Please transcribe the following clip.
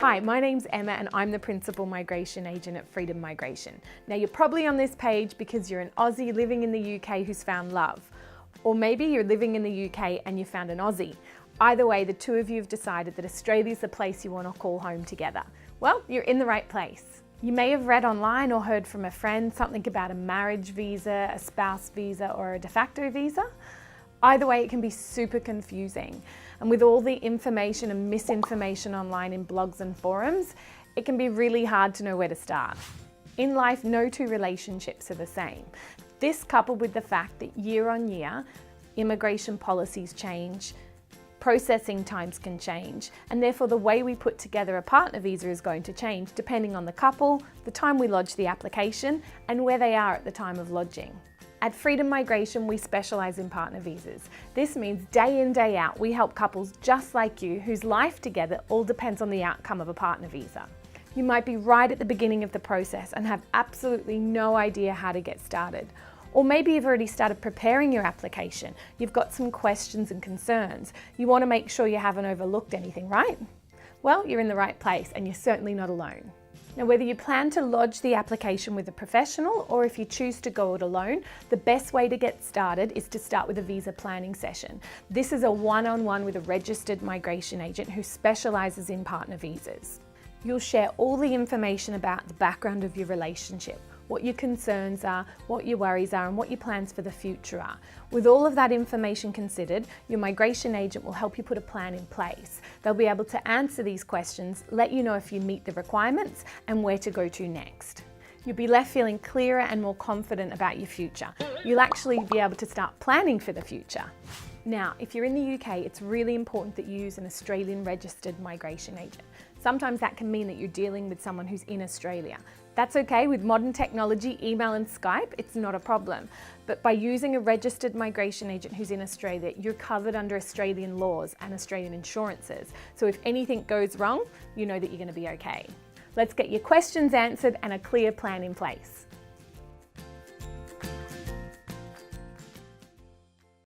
Hi, my name's Emma and I'm the Principal Migration Agent at Freedom Migration. Now you're probably on this page because you're an Aussie living in the UK who's found love. Or maybe you're living in the UK and you found an Aussie. Either way, the two of you have decided that Australia's the place you want to call home together. Well, you're in the right place. You may have read online or heard from a friend something about a marriage visa, a spouse visa or a de facto visa. Either way, it can be super confusing. And with all the information and misinformation online in blogs and forums, it can be really hard to know where to start. In life, no two relationships are the same. This coupled with the fact that year on year, immigration policies change, processing times can change, and therefore the way we put together a partner visa is going to change depending on the couple, the time we lodge the application, and where they are at the time of lodging. At Freedom Migration, we specialise in partner visas. This means day in, day out, we help couples just like you whose life together all depends on the outcome of a partner visa. You might be right at the beginning of the process and have absolutely no idea how to get started. Or maybe you've already started preparing your application. You've got some questions and concerns. You want to make sure you haven't overlooked anything, right? Well, you're in the right place and you're certainly not alone. Now, whether you plan to lodge the application with a professional or if you choose to go it alone, the best way to get started is to start with a visa planning session. This is a one-on-one with a registered migration agent who specialises in partner visas. You'll share all the information about the background of your relationship, what your concerns are, what your worries are, and what your plans for the future are. With all of that information considered, your migration agent will help you put a plan in place. They'll be able to answer these questions, let you know if you meet the requirements, and where to go to next. You'll be left feeling clearer and more confident about your future. You'll actually be able to start planning for the future. Now, if you're in the UK, it's really important that you use an Australian registered migration agent. Sometimes that can mean that you're dealing with someone who's in Australia. That's okay, with modern technology, email and Skype, it's not a problem. But by using a registered migration agent who's in Australia, you're covered under Australian laws and Australian insurances. So if anything goes wrong, you know that you're going to be okay. Let's get your questions answered and a clear plan in place.